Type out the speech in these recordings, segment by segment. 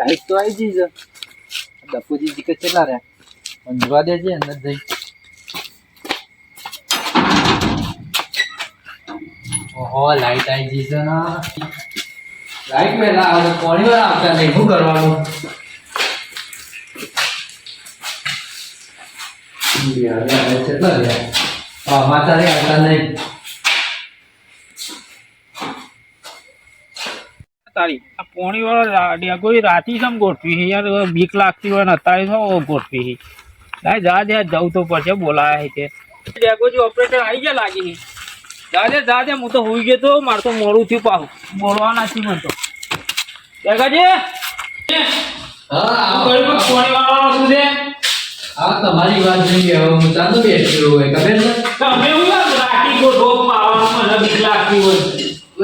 Light તો આવી જઈ છે. દપુજી જીકે કેટલા રહ્યા મંજવા દેજે અંદર જઈ. ઓહો લાઈટ આવી જઈ છે ને. લાઈટ પહેલા આવે પાણી વાળા આવતા નહીં, શું કરવાનું? કેટલા રહ્યા માતા રે આવતા નહીં. તારી આ પોણી વાળો ડેગોઈ રાતી સમ ગોઠવી યાર, બીક લાગતી હોય ને અત્યારે શું ગોઠવી જા દે જવું તો પડશે. બોલાયા છે ડેગોજી ઓપરેટર આવી ગયા લાગી. જા દે હું તો હોઈ ગયો તો, મારે તો મોડું થયું પાછું બોલવા નથી મને તો. ડેગાજી પોણી વાળો શું છે? હા તમારી વાત નહીં, હવે હું ચાલુ બેઠ્યો હોય ખબર છે. તમે હું રાતી ગોઠવો પાવાનું મને બીક લાગતી હોય.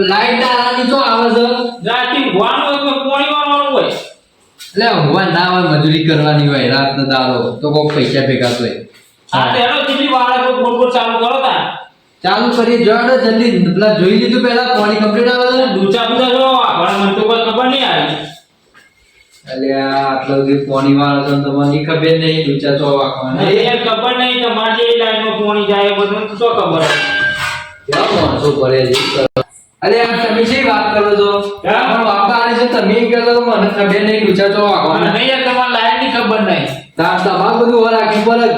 લાઈટ ના રાતી તો આવે છે. રાતી ભવાનું હોય તો પોણી વાળવાનું હોય. એટલે ઊંઘવા ના હોય, મજૂરી કરવાની હોય રાત નો દારો તો કોક પૈસા ભેગા તો હા તેનો કેટલી વાર ગોળ ચાલુ કરો તા ચાલુ કરીએ. જોડે જલ્દી પેલા જોઈ લીધું પેલા પાણી કમ્પ્લીટ આવે છે. દૂચા બુચા જો મને તો કોઈ ખબર નહીં આવી. અલ્યા આટલા બધી પાણી વાળો તો તમને ખબર નહીં દૂચા તો વાળવાના. એ ખબર નહીં તમારી જે લાઈનમાં પાણી જાય બધું તો શું ખબર ક્યાં માણસો પડે છે. અરે યાર તમે શી વાત કરો છો? પણ બાપા આને છે તમે કહો મને ખબર નહીં દૂચા તો વાળવાના. નહીં યાર તમારી લાઈન ની ખબર નહીં. તમારે બધું ઓર રાખી પડે.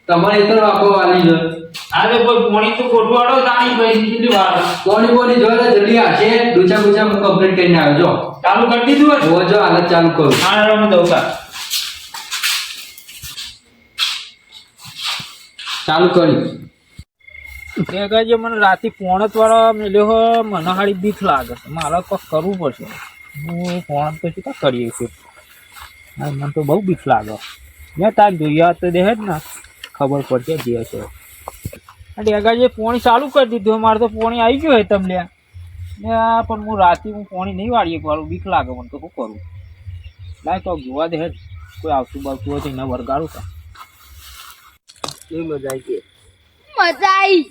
તમારે એટલો વાપો વાલી છે. આજે કોઈ પાણી તો ગોઠવાડો તાણી ભાઈ કેટલી વાર પાણી જોડે જલ્દી આશે. દૂચા બુચા હું કમ્પ્લીટ કરીને આવજો. ચાલુ કરી દીધું હોય જો હાલત ચાલુ કરું. હા રમ દઉં કા ચાલુ કરી. જે મને રાતે પોણત વાળા મેલ્યો મને હાડી બીક લાગે છે. મારે કંઈક કરવું પડશે. હું પોણત તો શું કરીએ છીએ. મને તો બહુ બીક લાગે. મેં તાર જોયા તો દેખ ને ખબર પડશે જે છે. ડેગાજીએ પોણી ચાલુ કરી દીધું. મારે તો પોણી આવી ગયું હોય તમને પણ હું રાતે હું પોણી નહીં વાળીએ વાળું બીક લાગે મને તો શું કરું. લાય તો જોવા દે કોઈ આવતું બાવતું હોય તો એને વરગાડું તા. કેવી મજા આવી ગઈ? મજા આવી.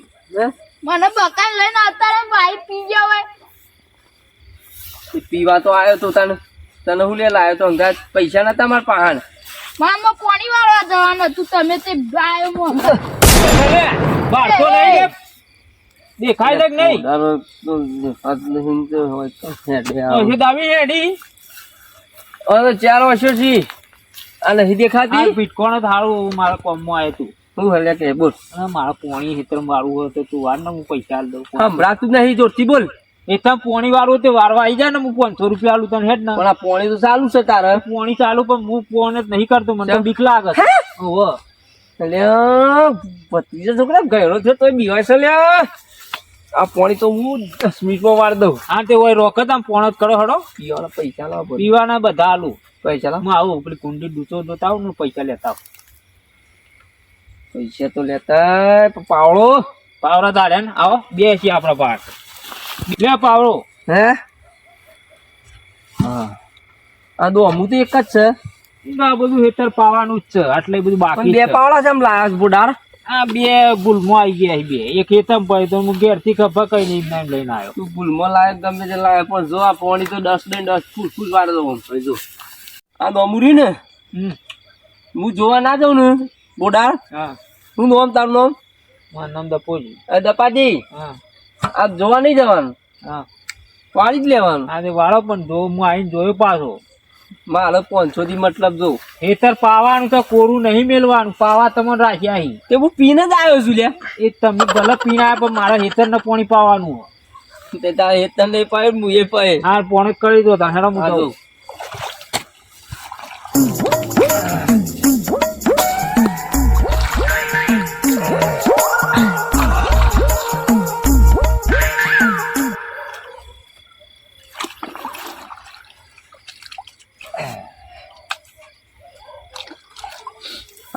મને બકાન લઈને અત્યારે ભાઈ પી ગયો હોય. પીવા તો આવ્યો તો તને હું લે લાવ્યો તો અંગાત પૈસા નતા મારા પાહણ. મામા પાણી વાળવા જવાનું હતું તમે તે ગાયો મો બાળકો નહીં દેખાય છે કે નહીં? દાવી હેડી 4 વર્ષો થી આ નહીં દેખાતી. પીટકોણ થાળું મારા કોમમાં આવ્યું તું. શું હલે કે બોલ. મારા પોણી હેતર વાળું હોય તો તું વાર ને હું પૈસા દઉં. સંભળાતું નહીં જોરથી બોલ. એ તમે પોણી વાળું તે વારવા આવી જાય ને હું 500 રૂપિયા આલું તને હેડ ને. પણ આ પોણી તો ચાલુ છે તારે. પોણી ચાલુ પણ હું પોણ જ નહીં કરતો. મને તો બીક લાગે. ભત્રીજા છોકરા ગયેલો છે તો બીવાય છે લ્યા. આ પાણી તો હું 10 મિનિટમાં વાર દઉં. હા તે હોય રોકત આમ પોણ જ કરો હડો. પીવાના પૈસા લાવો. પીવાના બધા આલું પૈસા લાવ. હું આવું પેલી કુંડી ડૂચો જોતા આવું ને પૈસા લેતા આવું. પૈસા તો લેતા પાવડો પાવડા દાડે ને આવો બેસી આપણા પાક લે પાવડો. હે હા આ દો અમુ તો એક જ છે. આ બધું હેતર પાવાનું જ છે. આટલે બધું બાકી બે પાવડા છે એમ લાયા બુડાર. આ બે ગુલમો આવી ગયા. બે એક હેતમ પડે તો હું ઘેર થી ખભા કઈ નહીં લઈને આવ્યો. તું ગુલમો લાયક ગમે તે લાયક પણ જો આ પાણી તો 10 ફૂલ વાર દઉં. જો આ દોમુરી ને હું જોવા ના જાઉં ને બોડાર. હા શું નામ તારું નામ? મારું નામ દપોજી. દપાજી. હા આ જોવા નહીં જવાનું. હા વાળી જ લેવાનું. આજે વાળો પણ જો હું આવીને જોયો પાછો. મારે 500 થી મતલબ જો હેતર પાવાનું તો કોરું નહીં મેલવાનું. પાવા તમને રાખ્યા અહીં તે હું પીને જ આવ્યો છું લ્યા. એ તમે ભલે પીને આવ્યા પણ મારા હેતર ને પાણી પાવાનું. તે તારે હેતર નહીં પાય હું એ પાય. હા પાણી કરી દો હેડો હું દઉં.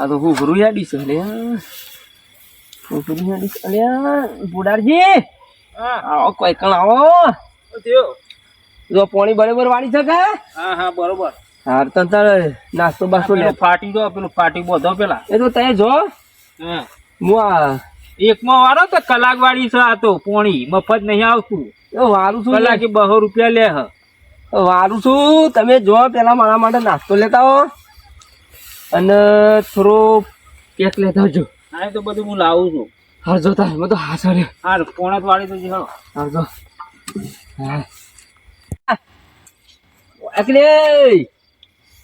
આ તો હું ઘરું યાડી છે અલ્યા. બુડારજી આવો કોઈ કણ આવો. જો પાણી બરાબર વાળી શકે. હા હા બરોબર. હાર તો તારે નાસ્તો બાસ્તો લે. ફાટી દો પેલું ફાટી બધો પેલા. એ તો તમે જો હું આ એકમાં વાળો તો કલાક વાળી છે. આ તો પોણી મફત નહીં આવતું. વારું છું કલાકે 200 રૂપિયા લે હ. વારું છું. તમે જો પેલા મારા માટે નાસ્તો લેતા હો અને થોડો કેક લેતા આવજો. હા તો બધું હું લાવું છું. હા જો તાર તો હા સર હા પોણત વાળી તો હેડો. આવજો. હા એટલે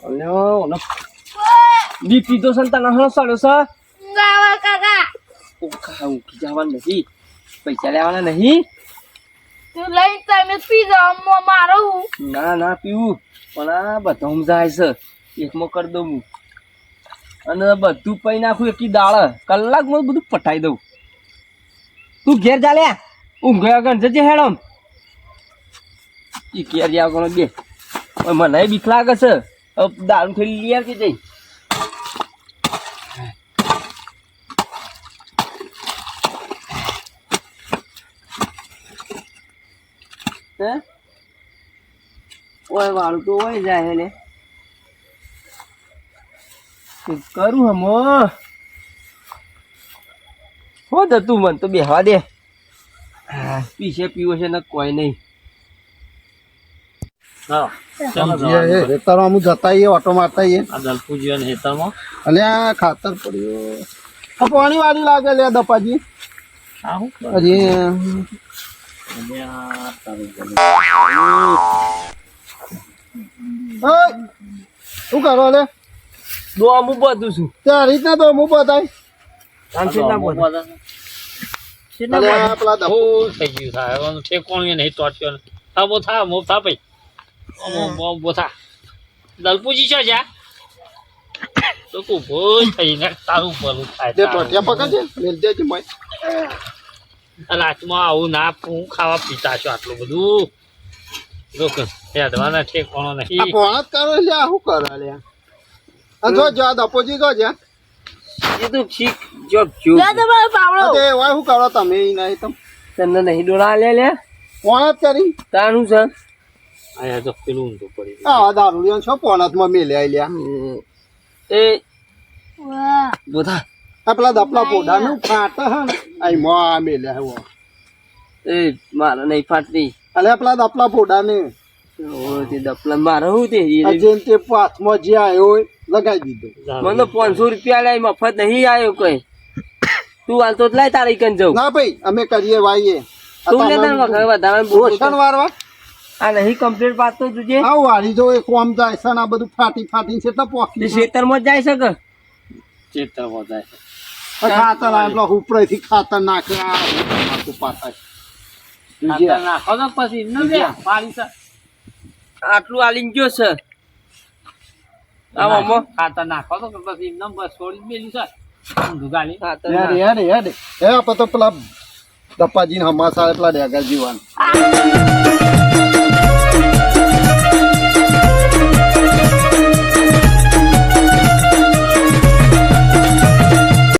ઓલો બીપી તો સંતાન હણો સાડો છે. ગાવા કાકા ઊંઘી જવાનું નથી, પૈસા લેવાના નહીં. તું લઈ તમે પી જાઓ મારો હું ના ના પીવું પણ આ બધા જાય છે. એકમાં કરી દઉં હું અને બધું પી નાખું એકી દાળ કલાકમાં બધું પટાઈ દઉં. તું ઘેર ચાલે ઊંઘ આગળ જજે હેડમ ઈ ઘેર જાવ કોણ બે મને બીક લાગે છે. દારૂ થેલી લઈ આવજે જઈ. ઓય વાળું તો હોય જાય ને કરું હમો હો તું મન તો બેહવા દે. પીશે પીવો છે ને કોઈ નહીં. હા હેતરમાં હું જતા આવીએ ઓટો મારતા આવીએ આ દલપુજી અને હેતરમાં અને આ ખાતર પડ્યું આ પાણી વાળી લાગે લે દપાજી હા હું હજી શું કરો લે દો અમુક બધું છું ત્યાં રીતના તો હું બતાય આમ કેટલા બધા અલે આ પેલા દપ- થઈ ગયું થાય ઠેકોણ નહીં તોટ્યો ને થા બો થા મો થા ભાઈ બો થા દલપુજી છો જા તો કુ ભોજ થઈને તારું ભલું થાય જે ટોટિયા પકડજે મેલ દેજે મોય રાતમાં આવું ના હું ખાવા પીતા છો આટલું બધું રોક હેડવાના ઠેકોણો આ નહીં પોણા જ કરે છે આ શું કરે લે આ જો જો આ દપોજી કહો છે એ તો શીખ જોબ જો તમારો પાવડો તે વાય શું કરો તમે ઈ નહીં તમ તને નહીં ડોળા લે પોણા જ કરી તારું છે. આયા તો પેલું ઊંધું પડી આ દારૂ છો પોણા જ માં મેલે લ્યા એ વાહ બોધા આ પેલા દપલા પોડાનું ફાટ હે ને આઈ માં મેલે હે વો એ મારે નહીં ફાટતી. અલે પેલા દપલા પોડાને ઓ તે દપલા મારે હું તે અજેન તે પાથમાં જે આવ્યો હોય લગાવી દીધો મને તો 500 રૂપિયા લાય મફત નહીં આવ્યો કઈ. તું હાલ તો લાય તારી કન જવું. ના ભાઈ અમે કરીએ વાઈએ તું લે તાર વખત વધારે રોશન વારવા આ નહીં કમ્પ્લીટ પાસ તો તુજે આવ વાળી જો એક કોમ જાય છે ને આ બધું ફાટી ફાટી છે તો પોકી ખેતરમાં જ જાય શકે. ચેતરમાં જાય ખાતર આ પેલા ઉપરેથી ખાતર નાખે આ નાખું પાતા ખાતર નાખો તો પછી ન લે પાડી છે આટલું આલીન ગયો છે. આવો મો ખાતર નાખો તો પછી એમ બસ છોડી મેલી છે ઊંધું ગાલી ખાતર હેડ ના. હેડ હેડ હે આપણે તો પેલા દપ્પાજીને હમાસા પેલા ડેગર જીવાન